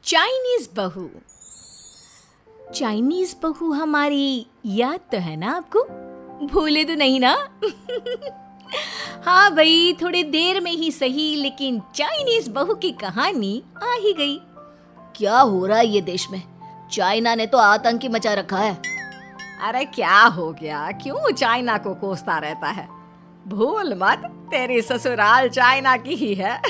Chinese बहू। Chinese बहू हमारी याद तो है ना आपको? भूले तो नहीं ना? हाँ भाई, थोड़ी देर में ही सही, लेकिन चाइनीज बहू की कहानी आ ही गई। क्या हो रहा है ये देश में? चाइना ने तो आतंकी मचा रखा है। अरे क्या हो गया? क्यों चाइना को कोसता रहता है? भूल मत, तेरी ससुराल चाइना की ही है।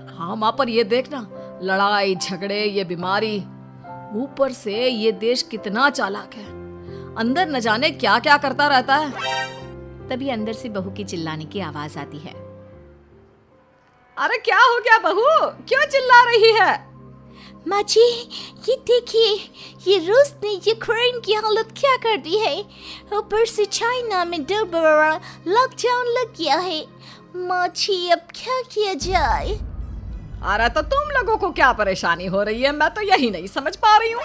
हाँ माँ, पर ये देखना, लड़ाई झगड़े, ये बीमारी, ऊपर से ये देश कितना चालाक है, अंदर न जाने क्या क्या करता रहता है। तभी अंदर से बहू की चिल्लाने की आवाज आती है। अरे क्या हो गया बहू, क्यों चिल्ला रही है? माँ जी, ये देखिए, ये रूस ने यूक्रेन की हालत क्या कर दी है। ऊपर से चाइना में दोबारा लॉकडाउन लग गया है। माँ जी, अब क्या किया जाए? अरे तो तुम लोगों को क्या परेशानी हो रही है, मैं तो यही नहीं समझ पा रही हूँ।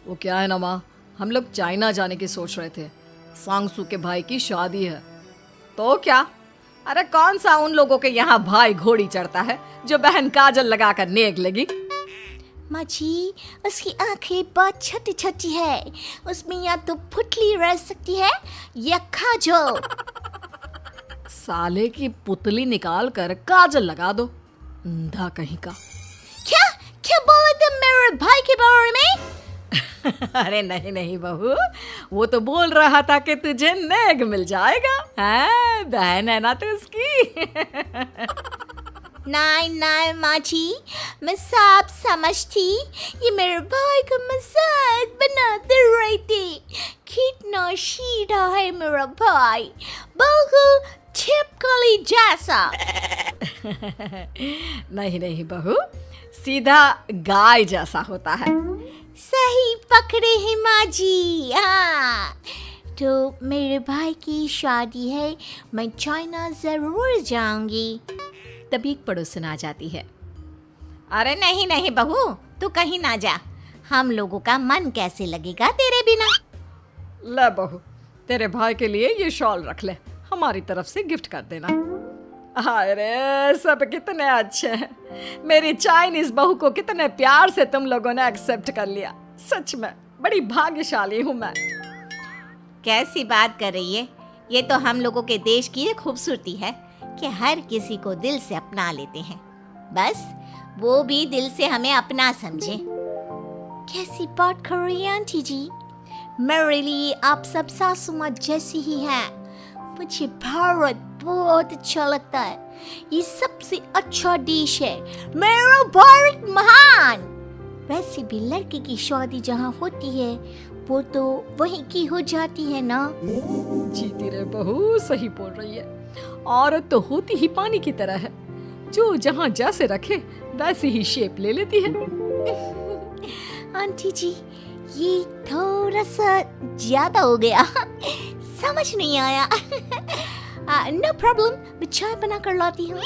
वो क्या है ना माँ, हम लोग चाइना जाने की सोच रहे थे, सांगसू के भाई की शादी है। तो क्या? अरे कौन सा उन लोगों के यहाँ भाई घोड़ी चढ़ता है जो बहन काजल लगाकर नेक लगी? माँ जी, उसकी आंखें बहुत छोटी छोटी है, उसमें या तो पुतली रह सकती है या काजल। साले की पुतली निकाल कर काजल लगा दो, अंधा कहीं का। क्या क्या बोले तुम मेरे भाई के बारे में? अरे नहीं नहीं बहू, वो तो बोल रहा था कि तुझे नेग मिल जाएगा। हैं, बहन है ना तू उसकी। नहीं नहीं माँ जी, मैं सब समझती, ये मेरे भाई का मजाक बनाते रहते। कितना सीधा है मेरा भाई, बिल्कुल छिपकली जैसा। नहीं नहीं बहू, सीधा गाय जैसा होता है। सही पकड़े हैं माँ जी। हाँ, तो मेरे भाई की शादी है, मैं चाइना जरूर जाऊंगी। तभी एक पड़ोसन आ जाती है। अरे नहीं नहीं बहू, तू कहीं ना जा, हम लोगों का मन कैसे लगेगा तेरे बिना। ले बहू, तेरे भाई के लिए ये शॉल रख ले, हमारी तरफ से गिफ्ट कर देना। अरे सब कितने अच्छे हैं, मेरी चाइनीज बहू को कितने प्यार से तुम लोगों ने एक्सेप्ट कर लिया। सच में बड़ी भाग्यशाली हूँ मैं। कैसी बात कर रही है? ये तो हम लोगों के देश की खूबसूरती है कि हर किसी को दिल से अपना लेते हैं, बस वो भी दिल से हमें अपना समझे। कैसी बात कर रही है आंटी जी? मेरे लिए आप सब सासू माँ जैसी ही हैं। मुझे भारत बहुत अच्छा लगता है, ये सबसे अच्छा देश है, मेरा भारत महान। वैसे भी लड़के की शादी जहाँ होती है वो तो वहीं की हो जाती है ना। जीती रे बहू, सही बोल रही है। औरत तो होती ही पानी की तरह है, जो जहाँ जैसे रखे वैसी ही शेप ले लेती है। आंटी जी, ये थोड़ा सा ज्यादा हो गया, समझ नहीं आया। नो प्रॉब्लम, मैं चाय बना कर लाती हूँ।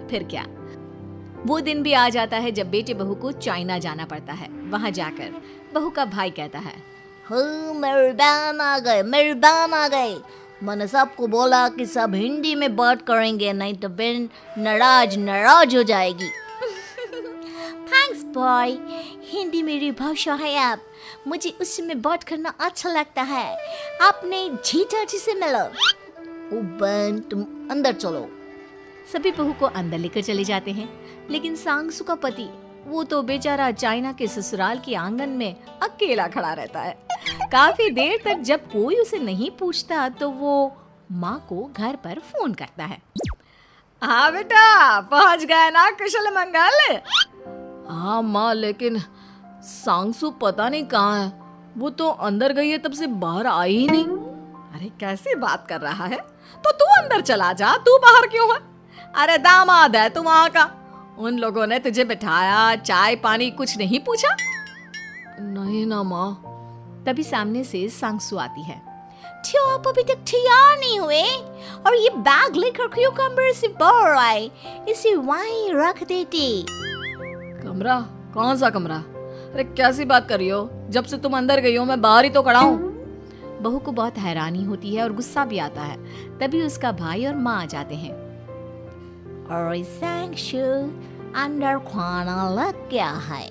फिर क्या, वो दिन भी आ जाता है जब बेटे बहू को चाइना जाना पड़ता है। वहाँ जाकर बहू का भाई कहता है, मेरे बहन आ गए, मेरे बहन आ गए। मैंने सबको बोला कि सब हिंदी में बात करेंगे, नहीं तो बहन नाराज हो जाएगी। थैंक्स बॉय, हिंदी मेरी भाषा है, आप मुझे उसमें बात करना अच्छा लगता है। आपने जीजा जी से मिलो। ओ बहन, तुम अंदर चलो। सभी बहू को अंदर लेकर चले जाते हैं, लेकिन सांगसू का पति, वो तो बेचारा चाइना के ससुराल के आंगन में अकेला खड़ा रहता है। काफी देर तक जब कोई उसे नहीं पूछता तो वो माँ को घर पर फोन करता है। हाँ बेटा, पहुँच गए ना कुशल मंगल? हाँ माँ, लेकिन सांगसू पता नहीं कहाँ है, वो तो अंदर गई है, तब से बाहर आई ही नहीं। अरे कैसी बात कर रहा है? तो तू अंदर चला जा, तू बाहर क्यों है? अरे दामाद है तू वहाँ का, उन लोगों ने तुझे बिठाया, चाय पानी कुछ नहीं पूछा? नहीं ना माँ। तभी सामने से सांगसू आती है। क्यों आप अभी तक तैयार नहीं हुए? और ये बैग लेकर क्यों कमरे से बाहर आए? इसे वहीं रख देते। कमरा? कौन सा कमरा? अरे कैसी बात कर रही हो? जब से तुम अंदर गई हो मैं बाहर ही तो खड़ा हूँ। बहू को बहुत हैरानी होती है और गुस्सा भी आता है। तभी उसका भाई और माँ आ जाते हैं। और सांगसू, अंदर खाना लग गया है।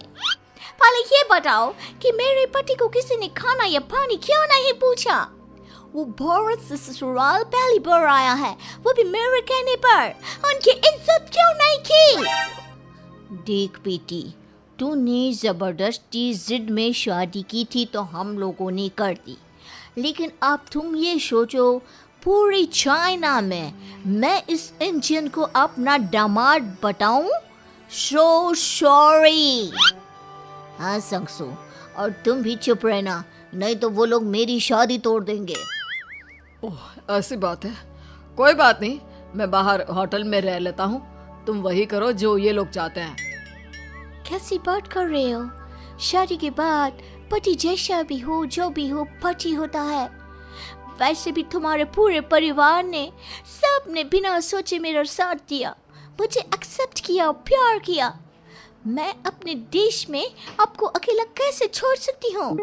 पहले ये बताओ कि मेरे पति को किसी ने खाना या पानी क्यों नहीं पूछा? वो भारत से ससुराल पहली बार आया है, वो भी मेरे कहने पर। उनकी इज्जत क्यों नहीं की? देख बेटी, तूने जबरदस्ती जिद में शादी की थी तो हम लोगों ने कर दी, लेकिन अब तुम ये सोचो, पूरी चाइना में मैं इस इंडियन को अपना दामाद बताऊं? So sorry. हाँ संगसू, और तुम भी चुप रहना, नहीं तो वो लोग मेरी शादी तोड़ देंगे। ओह, ऐसी बात है। कोई बात नहीं, मैं बाहर होटल में रह लेता हूँ, तुम वही करो जो ये लोग चाहते हैं। कैसी बात कर रहे हो? शादी के बाद पति जैसा भी हो, जो भी हो, पति होता है। वैसे भी तुम्हारे पूरे परिवार ने, सबने बिना सोचे मेरा साथ दिया, मुझे एक्सेप्ट किया, प्यार किया। मैं अपने देश में आपको अकेला कैसे छोड़ सकती हूँ?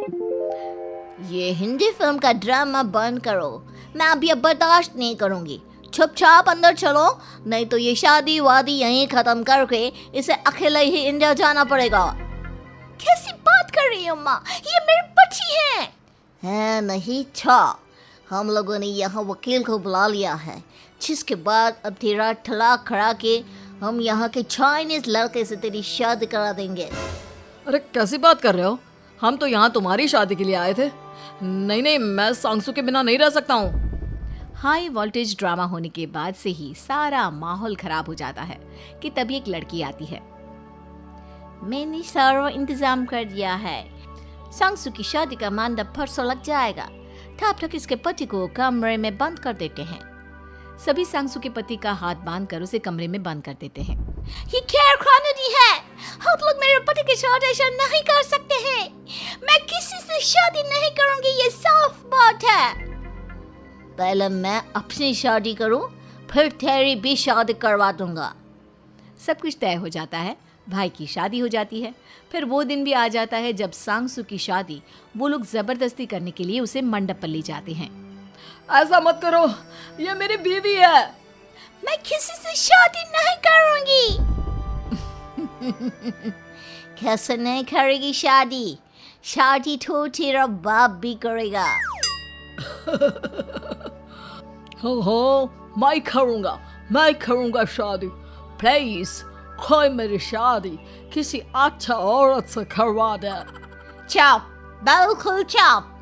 ये हिंदी फिल्म का ड्रामा बंद करो, मैं अभी अब बर्दाश्त नहीं करूँगी। चुपचाप अंदर चलो, नहीं तो ये शादी वादी यहीं खत्म करके इसे अकेले ही इंडिया जाना पड़ेगा। कैसी बात कर रही हो माँ, ये मेरे पति हैं। नहीं था, हम लोगों ने यहाँ वकील को बुला लिया है, जिसके बाद अब तेरा तलाक करा के हम यहाँ के चाइनीज लड़के से तेरी शादी करा देंगे। अरे कैसी बात कर रहे हो? हम तो यहाँ तुम्हारी शादी के लिए आए थे। नहीं, मैं सांगसू के बिना नहीं रह सकता हूँ। हाई वोल्टेज ड्रामा होने के बाद से ही सारा माहौल खराब हो जाता है कि तभी एक लड़की आती है। मैंने सारा इंतजाम कर दिया है, सांगसू की शादी का मंडप परसों लग जाएगा, तब तक इसके पति को कमरे में बंद कर देते हैं। सभी सांगसू के पति का हाथ बांधकर उसे कमरे में बंद कर देते हैं। ये क्या कानूनी है? आप लोग मेरे पति के साथ ऐसा नहीं कर सकते हैं। मैं किसी से शादी नहीं करूंगी, ये साफ बात है। पहले मैं अपनी शादी करूं, फिर तेरी भी शादी करवा दूंगा। सब कुछ तय हो जाता है, भाई की शादी हो जाती है। फिर वो दिन भी आ जाता है जब सांगसू की शादी वो लोग जबरदस्ती करने के लिए उसे मंडप पर ले जाते हैं। ऐसा मत करो, ये मेरी बीवी है। मैं किसी से शादी नहीं करूंगी। कैसे नहीं करेगी शादी? शादी तो तेरा बाप भी करेगा। हो, मैं करूंगा शादी। प्लीज कोई मेरी शादी किसी अच्छा औरत से करवा दे। चुप, बिल्कुल चुप।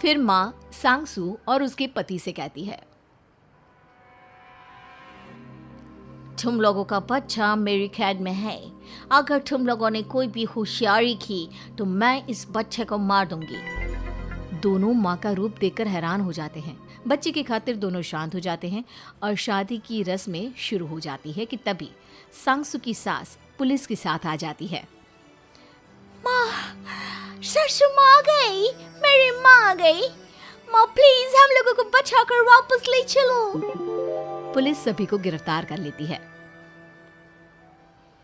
फिर माँ सांगसू और उसके पति से कहती है, तुम लोगों का बच्चा मेरी कैद में है। अगर तुम लोगों ने कोई भी होशियारी की तो मैं इस बच्चे को मार दूंगी। दोनों माँ का रूप देखकर हैरान हो जाते हैं। बच्चे की खातिर दोनों शांत हो जाते हैं और शादी की रस्में शुरू हो जाती है कि तभी सांगसू की सास पुलिस के साथ आ जाती है। माँ, सरसू माँ आ गई, मेरी माँ आ गई। माँ प्लीज हम लोगों को बचाकर वापस ले चलो। पुलिस सभी को गिरफ्तार कर लेती है।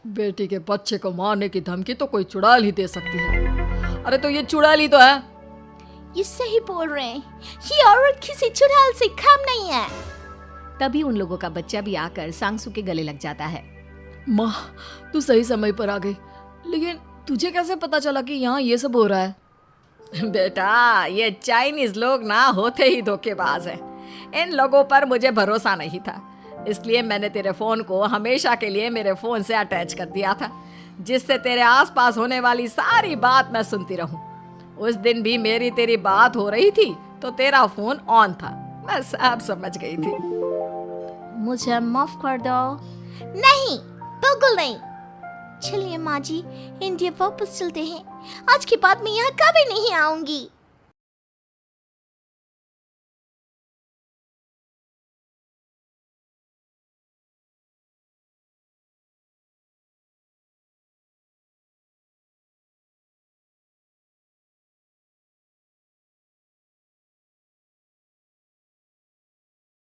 बेटी के बच्चे को मारने की धमकी तो कोई चुड़ैल ही दे सकती है। अरे तो ये चुड़ैल ही तो है। ये सही बोल रहे हैं, ये औरत किसी चुड़ैल से कम नहीं है। तभी उन लोगों का बच्चा भी आकर सांगसू के गले लग जाता है। माँ, तू सही समय पर आ गई, लेकिन तुझे कैसे पता चला कि यहाँ ये सब हो रहा है? बेटा, ये चाइनीज लोग ना होते ही धोखेबाज हैं। इन लोगों पर मुझे भरोसा नहीं था, इसलिए मैंने तेरे फोन को हमेशा के लिए मेरे फोन से अटैच कर दिया था, जिससे तेरे आसपास होने वाली सारी बात मैं सुनती रहूं। उस दिन भी मेरी तेरी बात हो रही थी तो तेरा फोन ऑन था, मैं सब समझ गई थी। मुझे माफ कर दो। नहीं, बिल्कुल नहीं। चलिए माँ जी, इंडिया वापस चलते हैं। आज के बाद मैं यहाँ कभी नहीं आऊंगी।